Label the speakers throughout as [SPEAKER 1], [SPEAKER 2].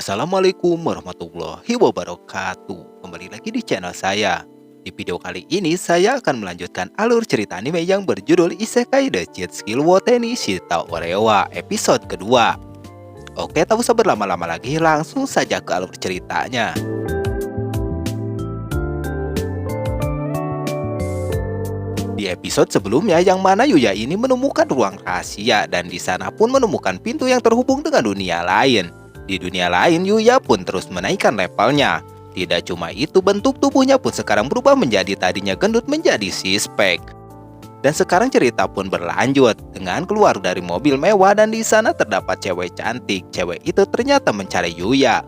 [SPEAKER 1] Assalamualaikum warahmatullahi wabarakatuh. Kembali lagi di channel saya. Di video kali ini saya akan melanjutkan alur cerita anime yang berjudul Isekai The Cheat Skill wo Tenni Shita Orewa episode kedua. Oke, tak usah berlama-lama lagi, langsung saja ke alur ceritanya. Di episode sebelumnya yang mana Yuya ini menemukan ruang rahasia dan di sana pun menemukan pintu yang terhubung dengan dunia lain. Di dunia lain, Yuya pun terus menaikkan levelnya. Tidak cuma itu, bentuk tubuhnya pun sekarang berubah menjadi tadinya gendut menjadi six-pack. Dan sekarang cerita pun berlanjut dengan keluar dari mobil mewah dan di sana terdapat cewek cantik. Cewek itu ternyata mencari Yuya.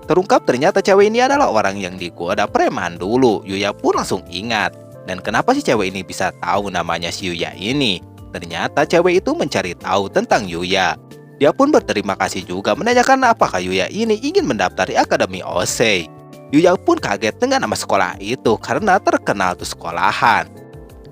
[SPEAKER 1] Terungkap ternyata cewek ini adalah orang yang digoda preman dulu. Yuya pun langsung ingat. Dan kenapa si cewek ini bisa tahu namanya si Yuya ini? Ternyata cewek itu mencari tahu tentang Yuya. Dia pun berterima kasih juga menanyakan apakah Yuya ini ingin mendaftar di Akademi Osei. Yuya pun kaget dengan nama sekolah itu karena terkenal tuh sekolahan.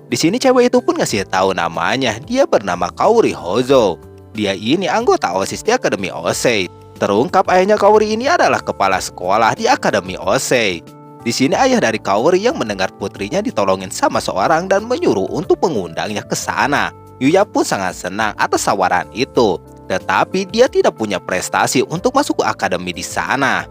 [SPEAKER 1] Di sini cewek itu pun ngasih tahu namanya. Dia bernama Kaori Hozo. Dia ini anggota OSIS di Akademi Osei. Terungkap ayahnya Kaori ini adalah kepala sekolah di Akademi Osei. Di sini ayah dari Kaori yang mendengar putrinya ditolongin sama seorang dan menyuruh untuk mengundangnya ke sana. Yuya pun sangat senang atas tawaran itu, tetapi dia tidak punya prestasi untuk masuk ke akademi di sana.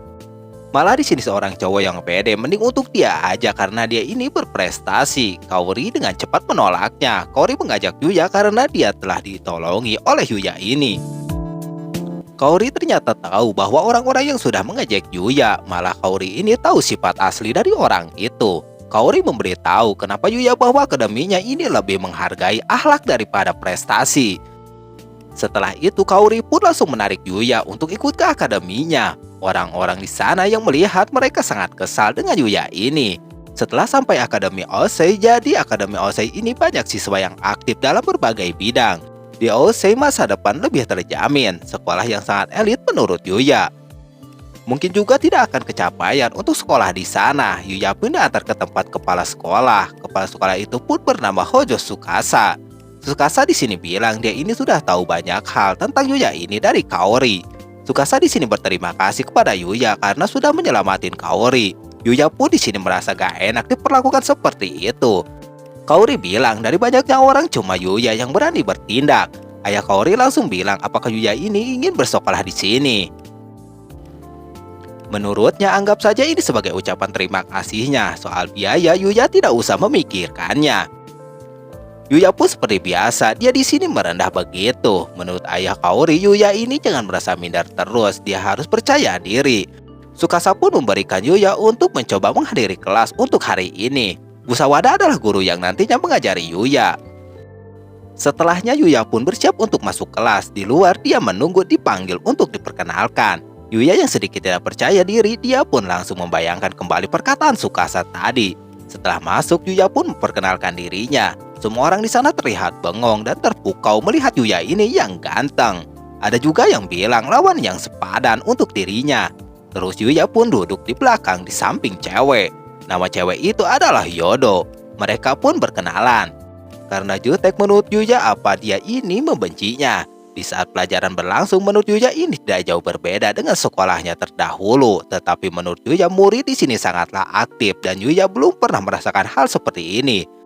[SPEAKER 1] Malah di sini seorang cowok yang pede mending untuk dia aja karena dia ini berprestasi. Kaori dengan cepat menolaknya. Kaori mengajak Yuya karena dia telah ditolongi oleh Yuya ini. Kaori ternyata tahu bahwa orang-orang yang sudah mengejek Yuya, malah Kaori ini tahu sifat asli dari orang itu. Kaori memberitahu kenapa Yuya bahwa akademinya ini lebih menghargai akhlak daripada prestasi. Setelah itu Kaori pun langsung menarik Yuya untuk ikut ke akademinya. Orang-orang di sana yang melihat mereka sangat kesal dengan Yuya ini. Setelah sampai Akademi Osei, jadi Akademi Osei ini banyak siswa yang aktif dalam berbagai bidang. Di Osei masa depan lebih terjamin, sekolah yang sangat elit menurut Yuya. Mungkin juga tidak akan kecapaian untuk sekolah di sana. Yuya pun diantar ke tempat kepala sekolah. Kepala sekolah itu pun bernama Hojo Tsukasa. Tsukasa di sini bilang dia ini sudah tahu banyak hal tentang Yuya ini dari Kaori. Tsukasa di sini berterima kasih kepada Yuya karena sudah menyelamatin Kaori. Yuya pun di sini merasa gak enak diperlakukan seperti itu. Kaori bilang dari banyaknya orang cuma Yuya yang berani bertindak. Ayah Kaori langsung bilang apakah Yuya ini ingin bersekolah di sini. Menurutnya anggap saja ini sebagai ucapan terima kasihnya. Soal biaya Yuya tidak usah memikirkannya. Yuya pun seperti biasa, dia di sini merendah begitu. Menurut ayah Kaori, Yuya ini jangan merasa minder terus, dia harus percaya diri. Tsukasa pun memberikan Yuya untuk mencoba menghadiri kelas untuk hari ini. Bu Sawada adalah guru yang nantinya mengajari Yuya. Setelahnya Yuya pun bersiap untuk masuk kelas. Di luar dia menunggu dipanggil untuk diperkenalkan. Yuya yang sedikit tidak percaya diri, dia pun langsung membayangkan kembali perkataan Tsukasa tadi. Setelah masuk, Yuya pun memperkenalkan dirinya. Semua orang di sana terlihat bengong dan terpukau melihat Yuya ini yang ganteng. Ada juga yang bilang lawan yang sepadan untuk dirinya. Terus Yuya pun duduk di belakang di samping cewek. Nama cewek itu adalah Yodo. Mereka pun berkenalan. Karena jutek menurut Yuya apa dia ini membencinya. Di saat pelajaran berlangsung menurut Yuya ini tidak jauh berbeda dengan sekolahnya terdahulu. Tetapi menurut Yuya murid di sini sangatlah aktif dan Yuya belum pernah merasakan hal seperti ini.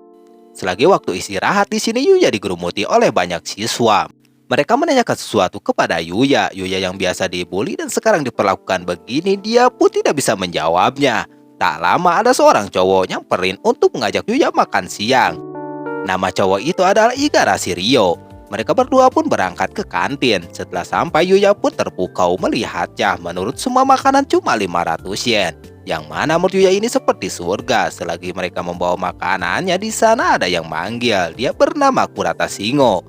[SPEAKER 1] Selagi waktu istirahat di sini Yuya digerumuti oleh banyak siswa. Mereka menanyakan sesuatu kepada Yuya. Yuya yang biasa dibully dan sekarang diperlakukan begini, dia pun tidak bisa menjawabnya. Tak lama ada seorang cowok yang nyamperin untuk mengajak Yuya makan siang. Nama cowok itu adalah Igarashi Ryo. Mereka berdua pun berangkat ke kantin. Setelah sampai Yuya pun terpukau melihatnya. Menurut semua makanan cuma 500 yen. Yang mana menurut Yuya ini seperti surga. Selagi mereka membawa makanannya di sana ada yang manggil. Dia bernama Kurata Shingo.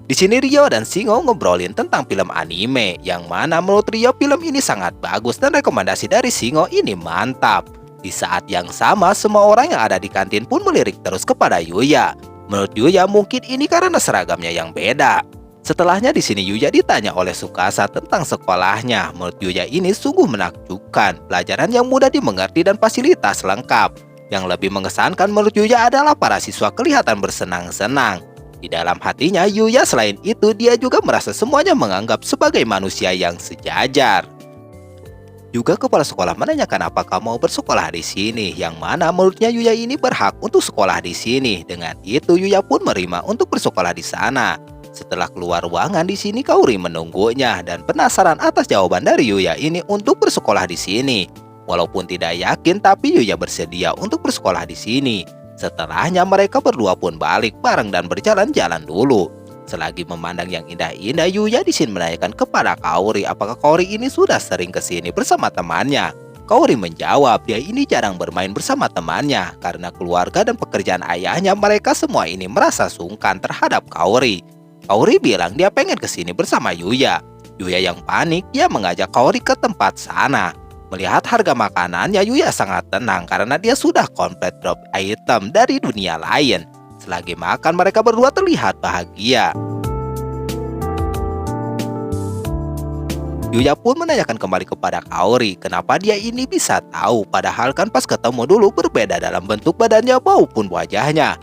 [SPEAKER 1] Di sini Ryo dan Shingo ngobrolin tentang film anime, yang mana menurut Ryo film ini sangat bagus dan rekomendasi dari Shingo ini mantap. Di saat yang sama, semua orang yang ada di kantin pun melirik terus kepada Yuya. Menurut Yuya mungkin ini karena seragamnya yang beda. Setelahnya di sini Yuya ditanya oleh Tsukasa tentang sekolahnya. Menurut Yuya ini sungguh menakjubkan, pelajaran yang mudah dimengerti dan fasilitas lengkap. Yang lebih mengesankan menurut Yuya adalah para siswa kelihatan bersenang-senang. Di dalam hatinya Yuya selain itu dia juga merasa semuanya menganggap sebagai manusia yang sejajar. Juga kepala sekolah menanyakan apakah mau bersekolah di sini, yang mana menurutnya Yuya ini berhak untuk sekolah di sini. Dengan itu Yuya pun menerima untuk bersekolah di sana. Setelah keluar ruangan di sini, Kaori menunggunya dan penasaran atas jawaban dari Yuya ini untuk bersekolah di sini. Walaupun tidak yakin, tapi Yuya bersedia untuk bersekolah di sini. Setelahnya mereka berdua pun balik bareng dan berjalan-jalan dulu. Selagi memandang yang indah-indah, Yuya di sini menanyakan kepada Kaori apakah Kaori ini sudah sering ke sini bersama temannya. Kaori menjawab dia ini jarang bermain bersama temannya karena keluarga dan pekerjaan ayahnya, mereka semua ini merasa sungkan terhadap Kaori. Kaori bilang dia pengen ke sini bersama Yuya. Yuya yang panik, dia mengajak Kaori ke tempat sana. Melihat harga makanannya, Yuya sangat tenang karena dia sudah komplit drop item dari dunia lain. Selagi makan, mereka berdua terlihat bahagia. Yuya pun menanyakan kembali kepada Kaori kenapa dia ini bisa tahu, padahal kan pas ketemu dulu berbeda dalam bentuk badannya maupun wajahnya.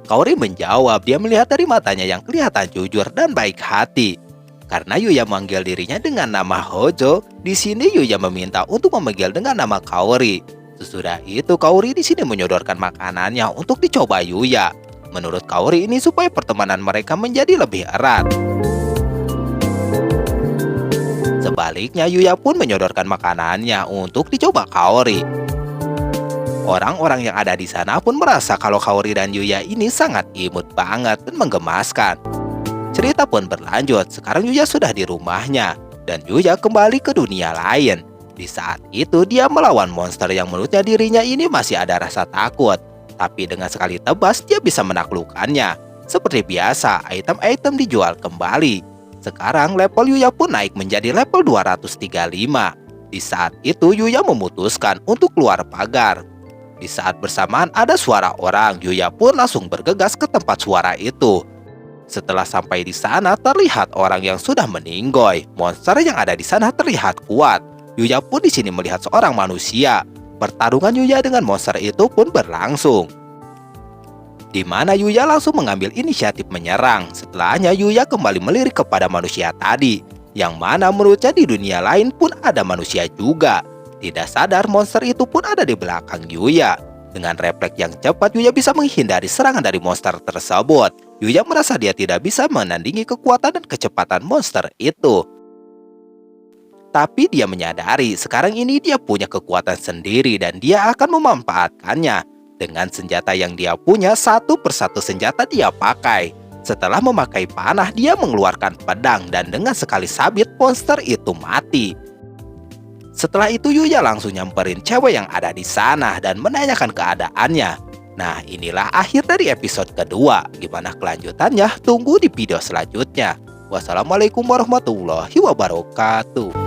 [SPEAKER 1] Kaori menjawab dia melihat dari matanya yang kelihatan jujur dan baik hati. Karena Yuya memanggil dirinya dengan nama Hojo, di sini Yuya meminta untuk memanggil dengan nama Kaori. Sesudah itu Kaori di sini menyodorkan makanannya untuk dicoba Yuya. Menurut Kaori ini supaya pertemanan mereka menjadi lebih erat. Sebaliknya Yuya pun menyodorkan makanannya untuk dicoba Kaori. Orang-orang yang ada di sana pun merasa kalau Kaori dan Yuya ini sangat imut banget dan menggemaskan. Cerita pun berlanjut, sekarang Yuya sudah di rumahnya dan Yuya kembali ke dunia lain. Di saat itu dia melawan monster yang menurutnya dirinya ini masih ada rasa takut. Tapi dengan sekali tebas dia bisa menaklukkannya. Seperti biasa, item-item dijual kembali. Sekarang level Yuya pun naik menjadi level 235. Di saat itu Yuya memutuskan untuk keluar pagar. Di saat bersamaan ada suara orang, Yuya pun langsung bergegas ke tempat suara itu. Setelah sampai di sana terlihat orang yang sudah meninggoy. Monster yang ada di sana terlihat kuat. Yuya pun di sini melihat seorang manusia. Pertarungan Yuya dengan monster itu pun berlangsung, di mana Yuya langsung mengambil inisiatif menyerang. Setelahnya Yuya kembali melirik kepada manusia tadi, yang mana menurutnya di dunia lain pun ada manusia juga. Tidak sadar monster itu pun ada di belakang Yuya. Dengan refleks yang cepat Yuya bisa menghindari serangan dari monster tersebut. Yuya merasa dia tidak bisa menandingi kekuatan dan kecepatan monster itu. Tapi dia menyadari sekarang ini dia punya kekuatan sendiri dan dia akan memanfaatkannya. Dengan senjata yang dia punya, satu persatu senjata dia pakai. Setelah memakai panah, dia mengeluarkan pedang dan dengan sekali sabit monster itu mati. Setelah itu Yuya langsung nyamperin cewek yang ada di sana dan menanyakan keadaannya. Nah, inilah akhir dari episode kedua. Gimana kelanjutannya? Tunggu di video selanjutnya. Wassalamualaikum warahmatullahi wabarakatuh.